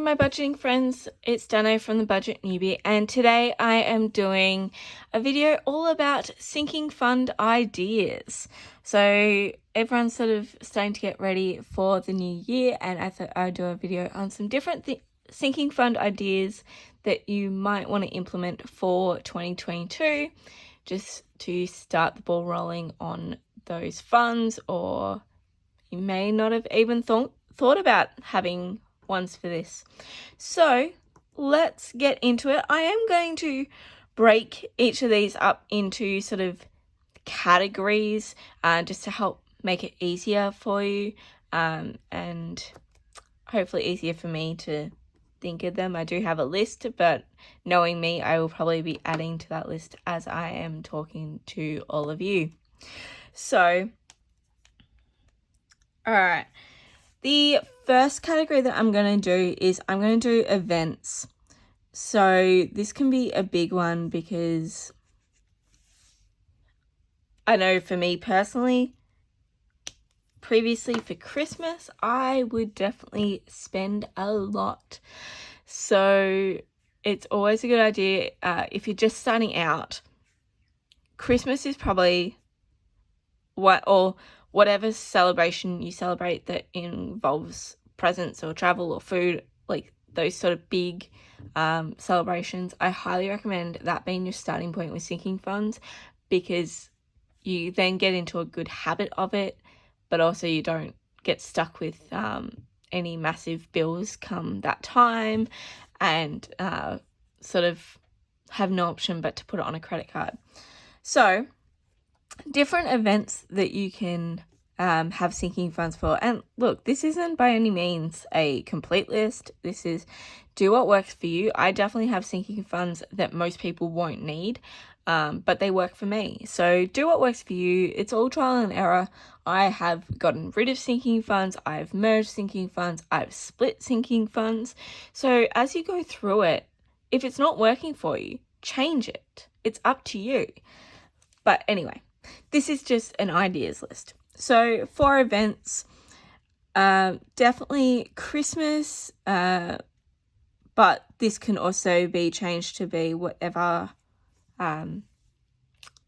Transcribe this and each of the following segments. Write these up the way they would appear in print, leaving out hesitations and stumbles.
my budgeting friends, it's Dano from the Budget Newbie, and today I am doing a video all about sinking fund ideas. So everyone's sort of starting to get ready for the new year, and I thought I'd do a video on some different sinking fund ideas that you might want to implement for 2022, just to start the ball rolling on those funds, or you may not have even thought about having ones for this. So let's get into it. I am going to break each of these up into sort of categories just to help make it easier for you and hopefully easier for me to think of them. I do have a list, but knowing me, I will probably be adding to that list as I am talking to all of you. So, all right. The first category that I'm going to do is I'm going to do events. So this can be a big one because I know for me personally, previously for Christmas, I would definitely spend a lot. So it's always a good idea if you're just starting out. Christmas is probably whatever celebration you celebrate that involves presents or travel or food, like those sort of big celebrations. I highly recommend that being your starting point with sinking funds, because you then get into a good habit of it, but also you don't get stuck with any massive bills come that time and sort of have no option but to put it on a credit card. So different events that you can have sinking funds for. And look, this isn't by any means a complete list. This is do what works for you. I definitely have sinking funds that most people won't need, but they work for me. So do what works for you. It's all trial and error. I have gotten rid of sinking funds. I've merged sinking funds. I've split sinking funds. So as you go through it, if it's not working for you, change it. It's up to you. But anyway, this is just an ideas list. So for events, definitely Christmas, but this can also be changed to be whatever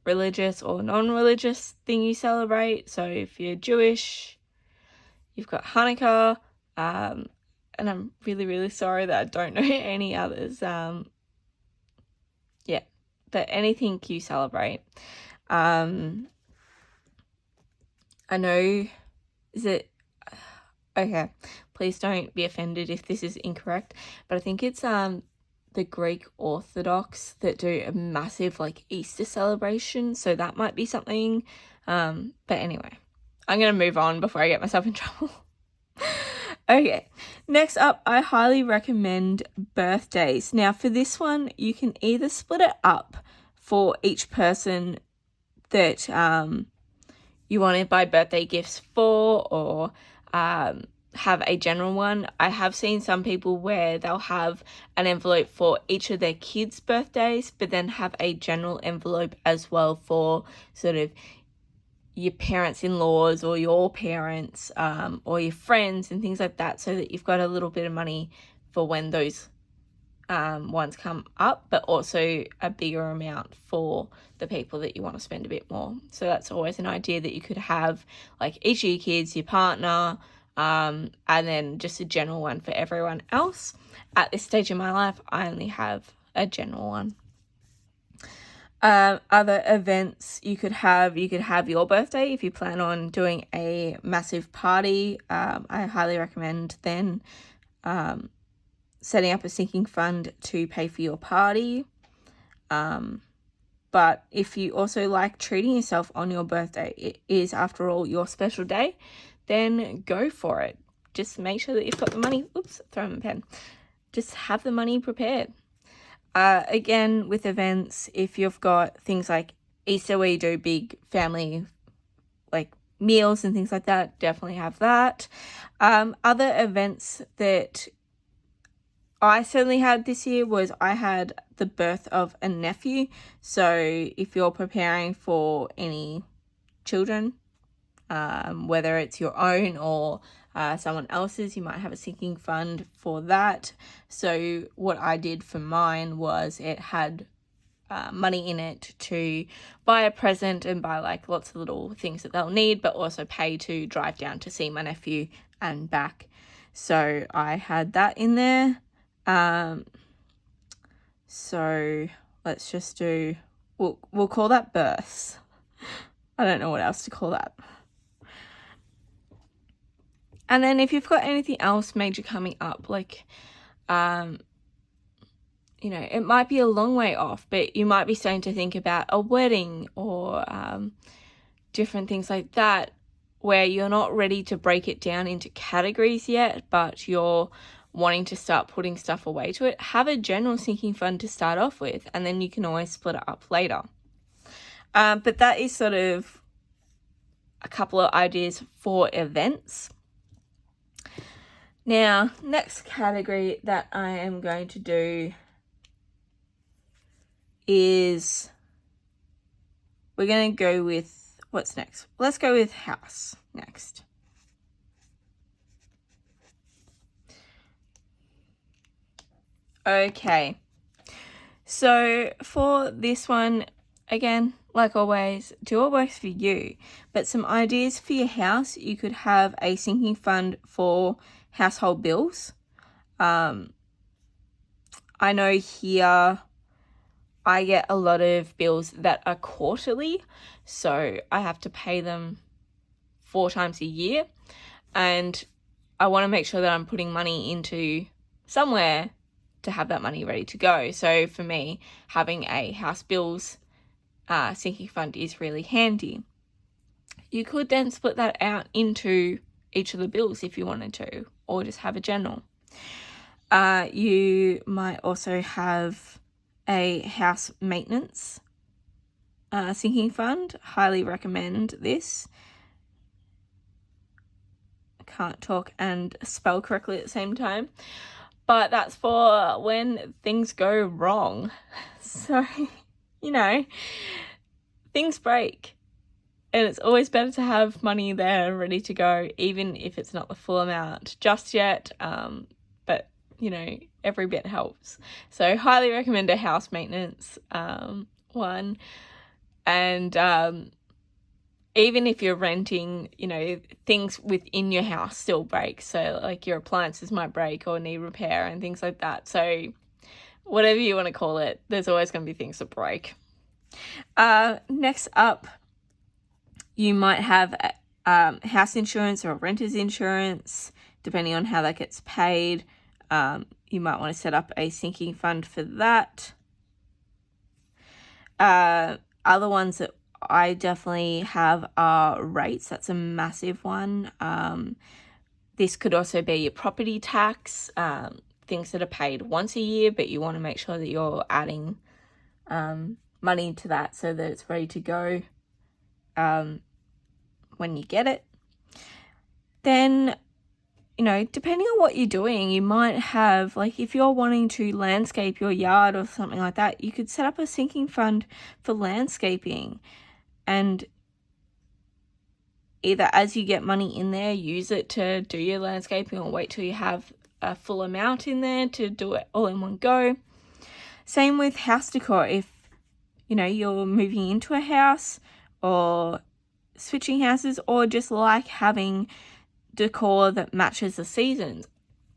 religious or non-religious thing you celebrate. So if you're Jewish, you've got Hanukkah, and I'm really, really sorry that I don't know any others. But anything you celebrate. I know, okay, please don't be offended if this is incorrect, but I think it's the Greek Orthodox that do a massive Easter celebration, so that might be something, but anyway, I'm going to move on before I get myself in trouble. Okay, next up, I highly recommend birthdays. Now for this one, you can either split it up for each person that you want to buy birthday gifts for, or have a general one. I have seen some people where they'll have an envelope for each of their kids' birthdays, but then have a general envelope as well for sort of your parents-in-laws or your parents or your friends and things like that, so that you've got a little bit of money for when those ones come up, but also a bigger amount for the people that you want to spend a bit more. So that's always an idea that you could have, each of your kids, your partner, and then just a general one for everyone else. At this stage in my life, I only have a general one. Other events you could have your birthday if you plan on doing a massive party. I highly recommend then setting up a sinking fund to pay for your party. But if you also like treating yourself on your birthday, it is after all your special day, then go for it. Just make sure that you've got the money. Oops, throwing my pen. Just have the money prepared. Again, with events, if you've got things like Easter where you do big family meals and things like that, definitely have that. Other events that I certainly had this year was I had the birth of a nephew. So if you're preparing for any children, whether it's your own or someone else's. You might have a sinking fund for that. So what I did for mine was it had money in it to buy a present and buy like lots of little things that they'll need, but also pay to drive down to see my nephew and back. So I had that in there. So let's just do, we'll call that births. I don't know what else to call that. And then if you've got anything else major coming up, like, you know, it might be a long way off, but you might be starting to think about a wedding or different things like that, where you're not ready to break it down into categories yet, but you're wanting to start putting stuff away to it. Have a general sinking fund to start off with, and then you can always split it up later. But that is sort of a couple of ideas for events. Now, next category that I am going to do is, we're going to go with, what's next? Let's go with house next. Okay, so for this one, again, like always, do what works for you. But some ideas for your house: you could have a sinking fund for household bills. I know here I get a lot of bills that are quarterly, so I have to pay them 4 times a year, and I want to make sure that I'm putting money into somewhere to have that money ready to go. So for me, having a house bills sinking fund is really handy. You could then split that out into each of the bills if you wanted to, or just have a general. You might also have a house maintenance sinking fund. Highly recommend this. I can't talk and spell correctly at the same time, but that's for when things go wrong. So, you know, things break, and it's always better to have money there ready to go, even if it's not the full amount just yet. But, you know, every bit helps. So highly recommend a house maintenance one. And even if you're renting, you know, things within your house still break. So like your appliances might break or need repair and things like that. So whatever you want to call it, there's always going to be things that break. Next up, you might have house insurance or renter's insurance, depending on how that gets paid. You might want to set up a sinking fund for that. Other ones that I definitely have are rates. That's a massive one. This could also be your property tax, things that are paid once a year, but you want to make sure that you're adding money to that so that it's ready to go when you get it. Then, you know, depending on what you're doing, you might have, like, if you're wanting to landscape your yard or something like that, you could set up a sinking fund for landscaping, and either as you get money in there, use it to do your landscaping, or wait till you have a full amount in there to do it all in one go. Same with house decor. If, you know, you're moving into a house or switching houses, or just like having decor that matches the seasons,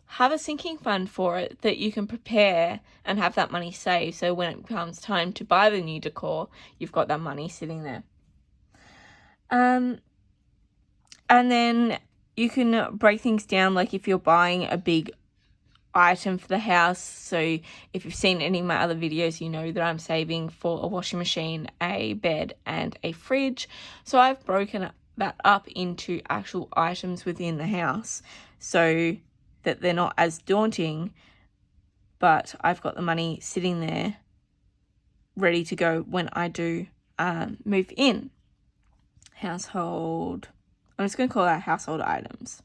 have a sinking fund for it that you can prepare and have that money saved, so when it comes time to buy the new decor, you've got that money sitting there. And then you can break things down, like if you're buying a big item for the house. So if you've seen any of my other videos, you know that I'm saving for a washing machine, a bed, and a fridge. So I've broken that up into actual items within the house so that they're not as daunting, but I've got the money sitting there ready to go when I do move in. Household, I'm just going to call that household items.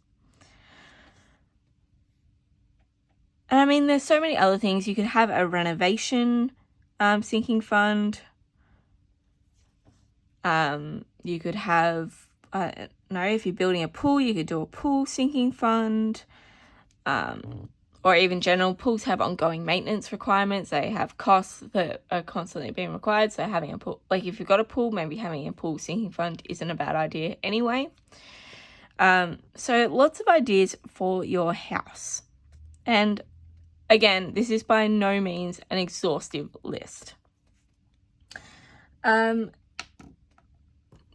And I mean, there's so many other things. You could have a renovation sinking fund. You could have I don't know, if you're building a pool, you could do a pool sinking fund. Or even general pools have ongoing maintenance requirements. They have costs that are constantly being required. So having a pool, like if you've got a pool, maybe having a pool sinking fund isn't a bad idea anyway. So lots of ideas for your house. And again, this is by no means an exhaustive list.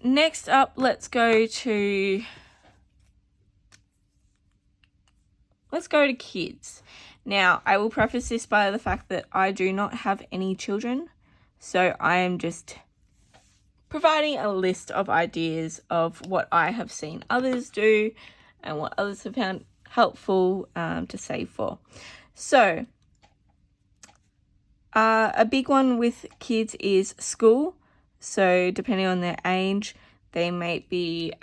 Next up, let's go to kids. Now, I will preface this by the fact that I do not have any children, so I am just providing a list of ideas of what I have seen others do and what others have found helpful to save for. So, a big one with kids is school. So, depending on their age, they may be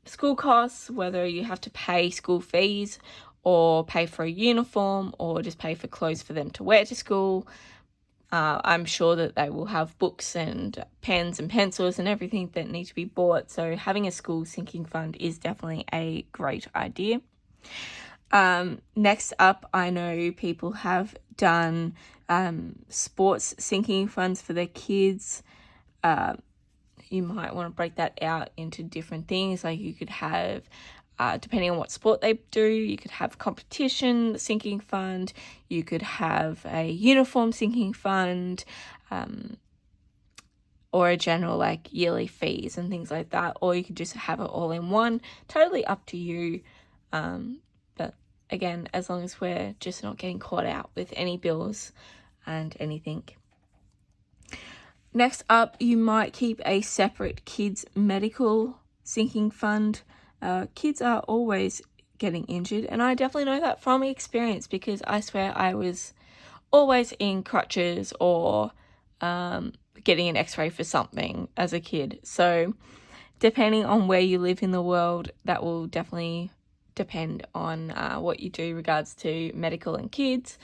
school costs, whether you have to pay school fees or pay for a uniform or just pay for clothes for them to wear to school. I'm sure that they will have books and pens and pencils and everything that need to be bought. So having a school sinking fund is definitely a great idea. Next up, I know people have done sports sinking funds for their kids. You might want to break that out into different things. Like you could have, depending on what sport they do, you could have competition sinking fund, you could have a uniform sinking fund, or a general like yearly fees and things like that, or you could just have it all in one. Totally up to you. But again, as long as we're just not getting caught out with any bills and anything. Next up, you might keep a separate kids medical sinking fund. Kids are always getting injured, and I definitely know that from experience because I swear I was always in crutches or getting an x-ray for something as a kid. So depending on where you live in the world, that will definitely depend on what you do regards to medical and kids.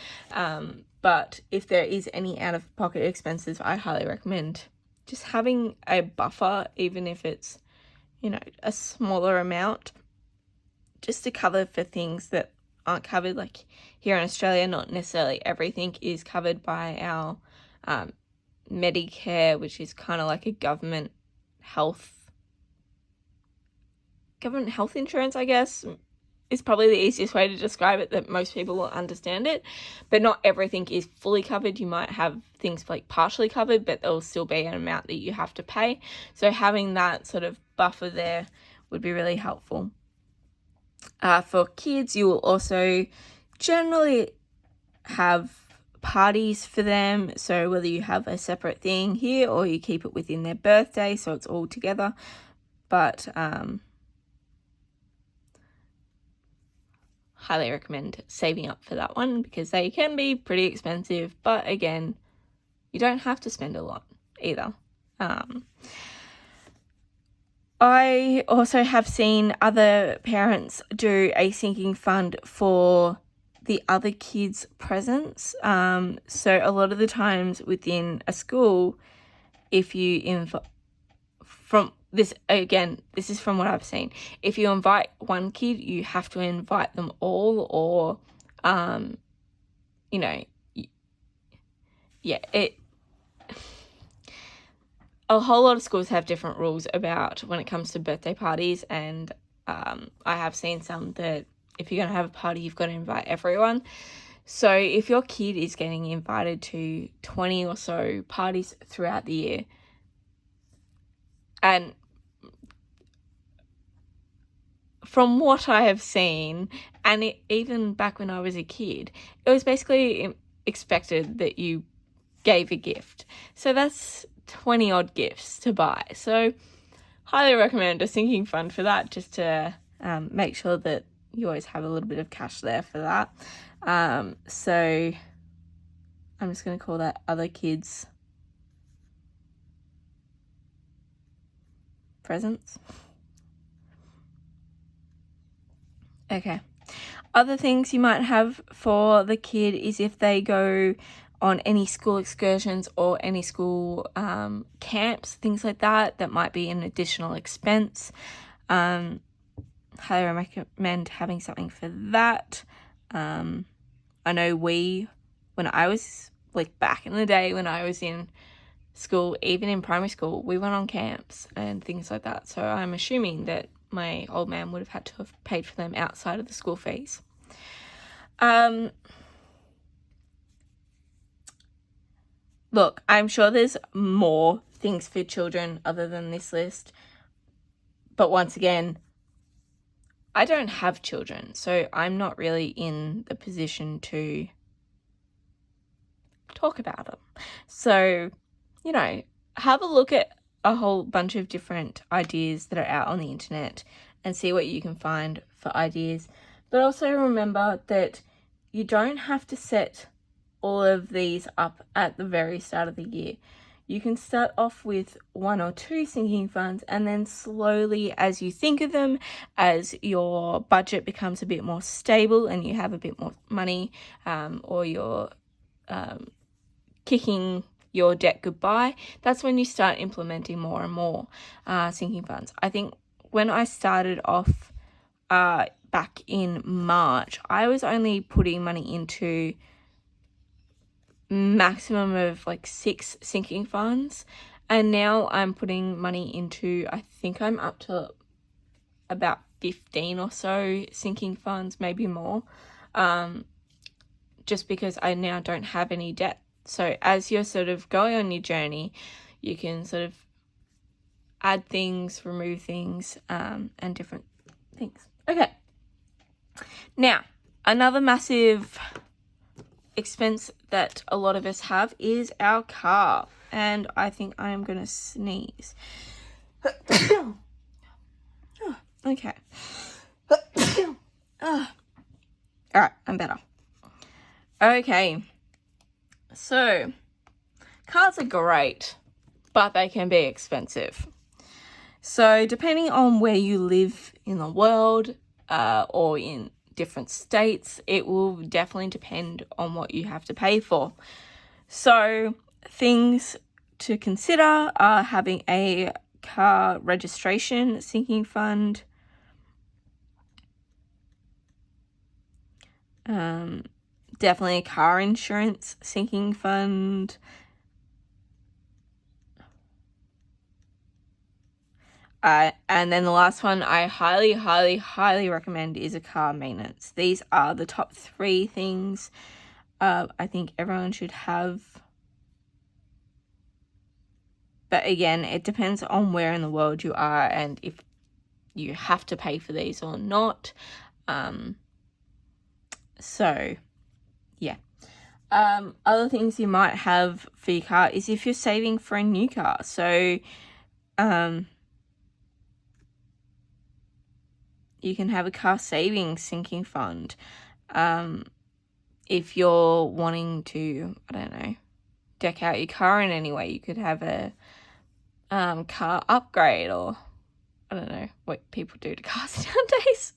But if there is any out-of-pocket expenses, I highly recommend just having a buffer, even if it's, a smaller amount, just to cover for things that aren't covered. Like here in Australia, not necessarily everything is covered by our Medicare, which is kind of like a government health insurance, I guess, is probably the easiest way to describe it, that most people will understand it. But not everything is fully covered. You might have things like partially covered, but there'll still be an amount that you have to pay. So having that sort of buffer there would be really helpful. For kids, you will also generally have parties for them. So whether you have a separate thing here or you keep it within their birthday, so it's all together. But highly recommend saving up for that one because they can be pretty expensive, but again, you don't have to spend a lot either. I also have seen other parents do a sinking fund for the other kids' presents. So a lot of the times within a school, if you this is from what I've seen. If you invite one kid, you have to invite them all, or, a whole lot of schools have different rules about when it comes to birthday parties, and I have seen some that if you're going to have a party, you've got to invite everyone. So if your kid is getting invited to 20 or so parties throughout the year, and from what I have seen, and even back when I was a kid, it was basically expected that you gave a gift. So that's 20 odd gifts to buy. So highly recommend a sinking fund for that, just to make sure that you always have a little bit of cash there for that. So I'm just going to call that other kids' presents. Okay. Other things you might have for the kid is if they go on any school excursions or any school camps, things like that, that might be an additional expense. Highly recommend having something for that. I know when I was, like, back in the day when I was in school, even in primary school, we went on camps and things like that. So I'm assuming that my old man would have had to have paid for them outside of the school fees. Look, I'm sure there's more things for children other than this list. But once again, I don't have children, so I'm not really in the position to talk about them. So, you know, have a look at a whole bunch of different ideas that are out on the internet and see what you can find for ideas. But also remember that you don't have to set all of these up at the very start of the year. You can start off with 1 or 2 sinking funds, and then slowly, as you think of them, as your budget becomes a bit more stable and you have a bit more money, or you're kicking your debt goodbye, that's when you start implementing more and more sinking funds. I think when I started off back in March, I was only putting money into maximum of like 6 sinking funds, and now I'm putting money into, I think I'm up to about 15 or so sinking funds, maybe more, just because I now don't have any debt. So as you're sort of going on your journey, you can sort of add things, remove things, and different things. Okay, now another massive expense that a lot of us have is our car, and I think I am gonna sneeze. Okay. All right, I'm better. Okay, so cars are great, but they can be expensive. So depending on where you live in the world, or in different states, it will definitely depend on what you have to pay for. So things to consider are having a car registration sinking fund, definitely a car insurance sinking fund, and then the last one I highly recommend is a car maintenance. These are the top 3 things I think everyone should have. But again, it depends on where in the world you are and if you have to pay for these or not. So, yeah. Other things you might have for your car is if you're saving for a new car. So, you can have a car savings sinking fund. If you're wanting to, I don't know, deck out your car in any way, you could have a car upgrade, or I don't know what people do to cars nowadays.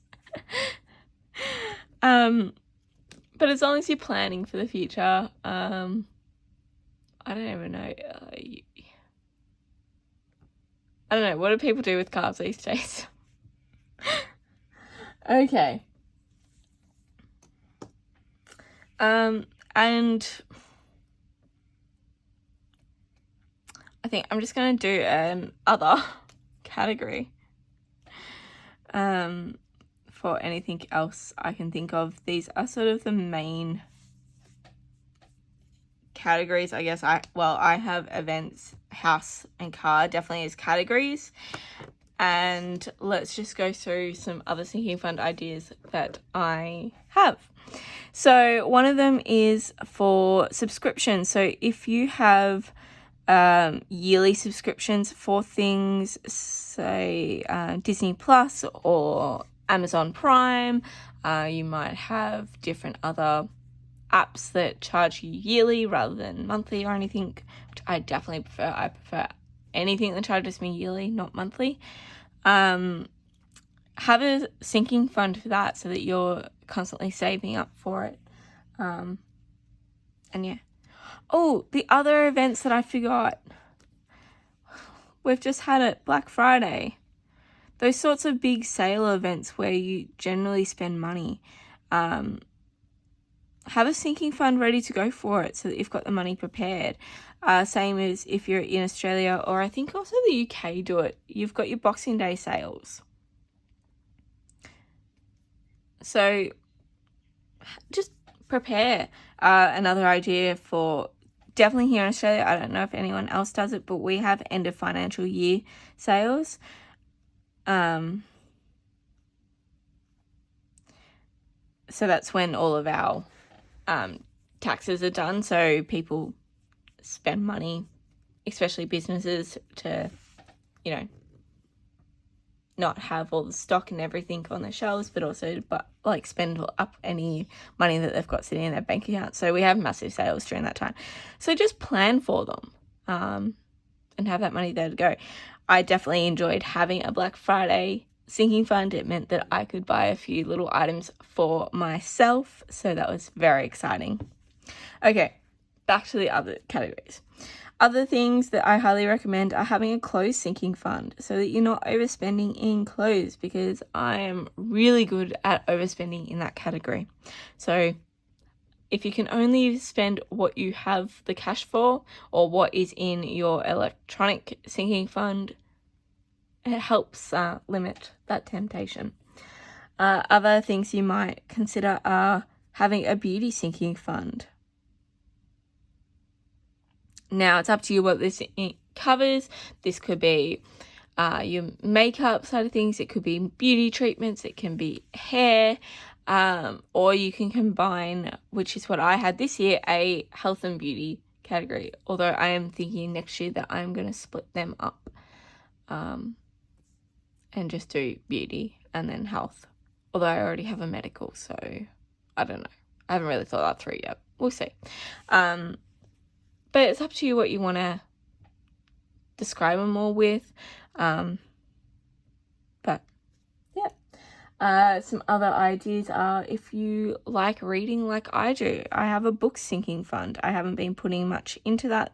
But as long as you're planning for the future, I don't even know. I don't know. What do people do with cars these days? Okay. And I think I'm just going to do an other category for anything else I can think of. These are sort of the main categories, I guess. I have events, house, and car definitely as categories. And let's just go through some other sinking fund ideas that I have. So one of them is for subscriptions. So if you have yearly subscriptions for things, say Disney Plus or Amazon Prime, you might have different other apps that charge you yearly rather than monthly or anything, which I definitely prefer. I prefer anything that charges me yearly, not monthly. Have a sinking fund for that so that you're constantly saving up for it. And yeah. Oh, the other events that I forgot. We've just had it, Black Friday. those sorts of big sale events where you generally spend money. Have a sinking fund ready to go for it so that you've got the money prepared. Same as if you're in Australia, or I think also the UK do it. You've got your Boxing Day sales. So just prepare. Another idea for definitely here in Australia, I don't know if anyone else does it, but we have end of financial year sales. So that's when all of our taxes are done. So people spend money, especially businesses, to, you know, not have all the stock and everything on their shelves, but also spend up any money that they've got sitting in their bank account. So we have massive sales during that time. So just plan for them and have that money there to go. I definitely enjoyed having a Black Friday sinking fund. It meant that I could buy a few little items for myself. So that was very exciting. Okay, back to the other categories. Other things that I highly recommend are having a clothes sinking fund so that you're not overspending in clothes, because I am really good at overspending in that category. So if you can only spend what you have the cash for or what is in your electronic sinking fund, it helps limit that temptation. Other things you might consider are having a beauty sinking fund. Now, it's up to you what this covers. This could be your makeup side of things. It could be beauty treatments. It can be hair. Or you can combine, which is what I had this year, a health and beauty category. Although I am thinking next year that I'm going to split them up and just do beauty and then health. Although I already have a medical, so I don't know. I haven't really thought that through yet. We'll see. But it's up to you what you want to describe them all with. But yeah. Some other ideas are, if you like reading like I do, I have a book sinking fund. I haven't been putting much into that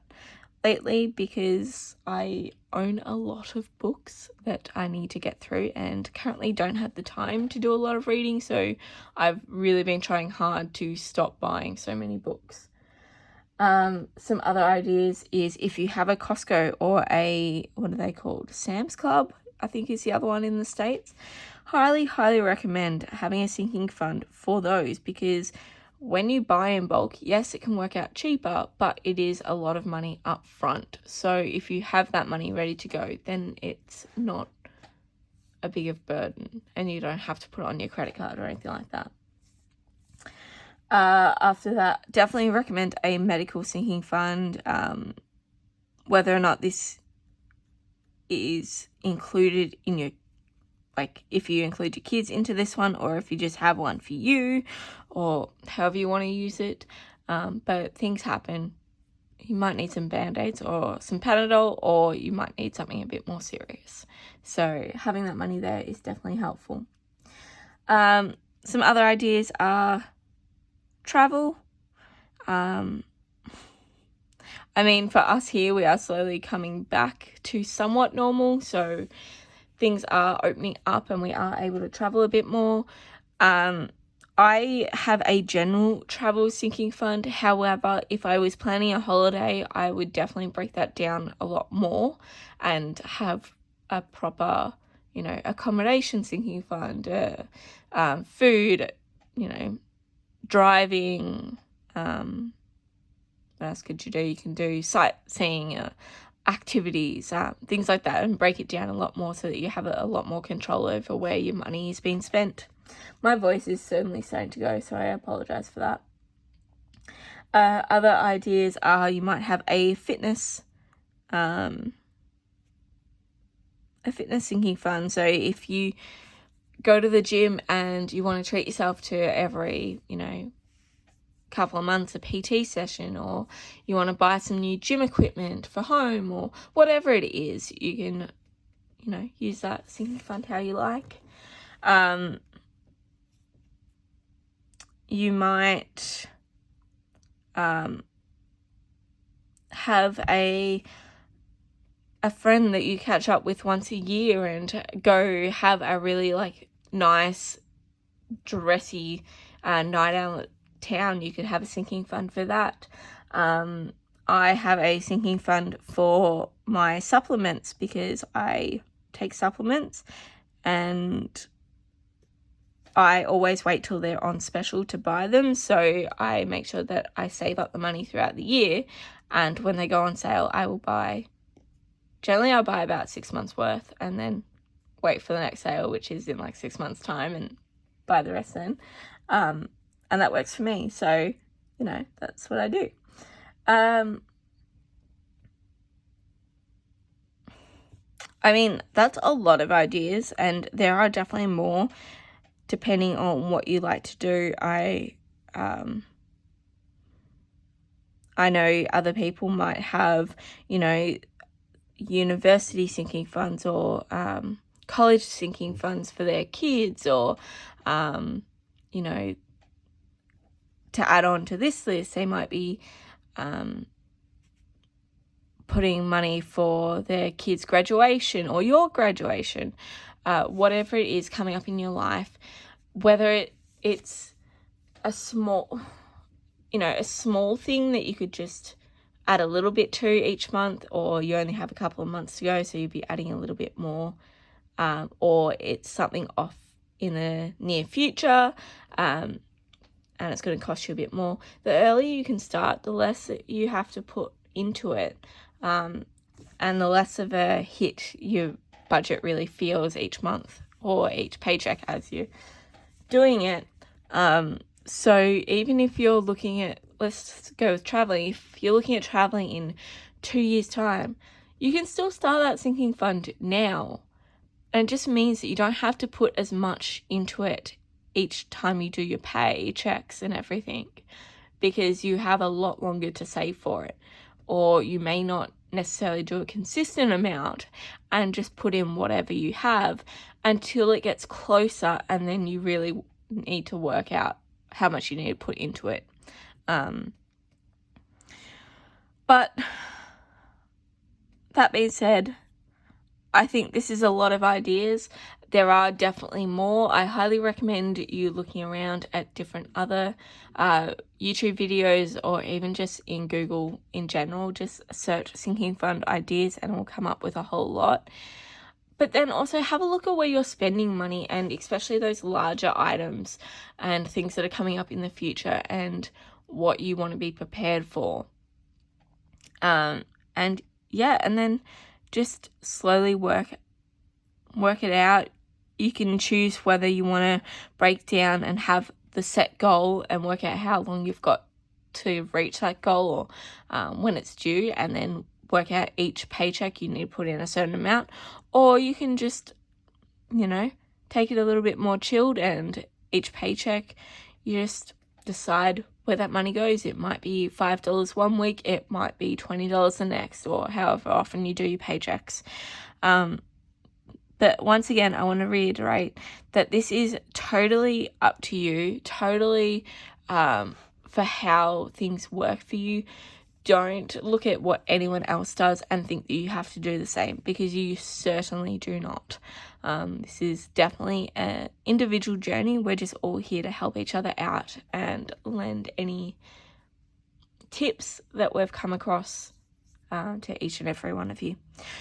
lately because I own a lot of books that I need to get through and currently don't have the time to do a lot of reading. So I've really been trying hard to stop buying so many books. Some other ideas is if you have a Costco or a, what are they called? Sam's Club, I think is the other one in the States. Highly, highly recommend having a sinking fund for those, because when you buy in bulk, yes, it can work out cheaper, but it is a lot of money up front. So if you have that money ready to go, then it's not a big of burden and you don't have to put it on your credit card or anything like that. After that, definitely recommend a medical sinking fund. Whether or not this is included in your, like if you include your kids into this one, or if you just have one for you, or however you want to use it. But things happen. You might need some Band-Aids or some Panadol, or you might need something a bit more serious. So having that money there is definitely helpful. Some other ideas are travel. I mean, for us here, we are slowly coming back to somewhat normal, so things are opening up and we are able to travel a bit more. I have a general travel sinking fund. However, if I was planning a holiday, I would definitely break that down a lot more and have a proper, accommodation sinking fund, food, driving, what else could you do? You can do sightseeing, activities, things like that, and break it down a lot more so that you have a lot more control over where your money is being spent. My voice is certainly starting to go, so I apologize for that. Other ideas are you might have a fitness sinking fund. So if you go to the gym and you want to treat yourself to every, couple of months a PT session, or you want to buy some new gym equipment for home, or whatever it is, you can, use that sinking fund how you like. You might have a a friend that you catch up with once a year and go have a really like nice dressy night out at town, you could have a sinking fund for that. I have a sinking fund for my supplements because I take supplements, and I always wait till they're on special to buy them, so I make sure that I save up the money throughout the year, and when they go on sale I will buy, generally I'll buy about 6 months worth and then wait for the next sale, which is in like 6 months time, and buy the rest then. And that works for me, so you know, that's what I do. I mean, that's a lot of ideas, and there are definitely more depending on what you like to do. I know other people might have, you know, university sinking funds or college sinking funds for their kids, or you know, to add on to this list, they might be putting money for their kids' graduation or your graduation, whatever it is coming up in your life, whether it's a small, you know, a small thing that you could just add a little bit to each month, or you only have a couple of months to go, so you'd be adding a little bit more, or it's something off in the near future, and it's going to cost you a bit more. The earlier you can start, the less that you have to put into it, and the less of a hit your budget really feels each month or each paycheck as you're doing it. So even if you're looking at, let's go with traveling, if you're looking at traveling in 2 years' time, you can still start that sinking fund now. And it just means that you don't have to put as much into it each time you do your paychecks and everything, because you have a lot longer to save for it. Or you may not necessarily do a consistent amount and just put in whatever you have until it gets closer, and then you really need to work out how much you need to put into it. But that being said, I think this is a lot of ideas. There are definitely more. I highly recommend you looking around at different other YouTube videos, or even just in Google in general. Just search sinking fund ideas and it will come up with a whole lot. But then also have a look at where you're spending money, and especially those larger items and things that are coming up in the future, and what you want to be prepared for. And then just slowly work it out. You can choose whether you want to break down and have the set goal and work out how long you've got to reach that goal, or when it's due, and then work out each paycheck you need to put in a certain amount. Or you can just, you know, take it a little bit more chilled, and each paycheck you just decide where that money goes. It might be $5 one week, it might be $20 the next, or however often you do your paychecks. But once again, I want to reiterate that this is totally up to you, totally for how things work for you. Don't look at what anyone else does and think that you have to do the same, because you certainly do not. This is definitely an individual journey. We're just all here to help each other out and lend any tips that we've come across to each and every one of you.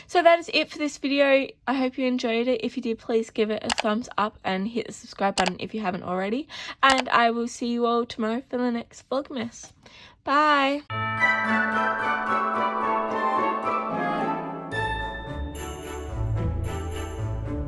So that is it for this video. I hope you enjoyed it. If you did, please give it a thumbs up and hit the subscribe button if you haven't already. And I will see you all tomorrow for the next Vlogmas. Bye!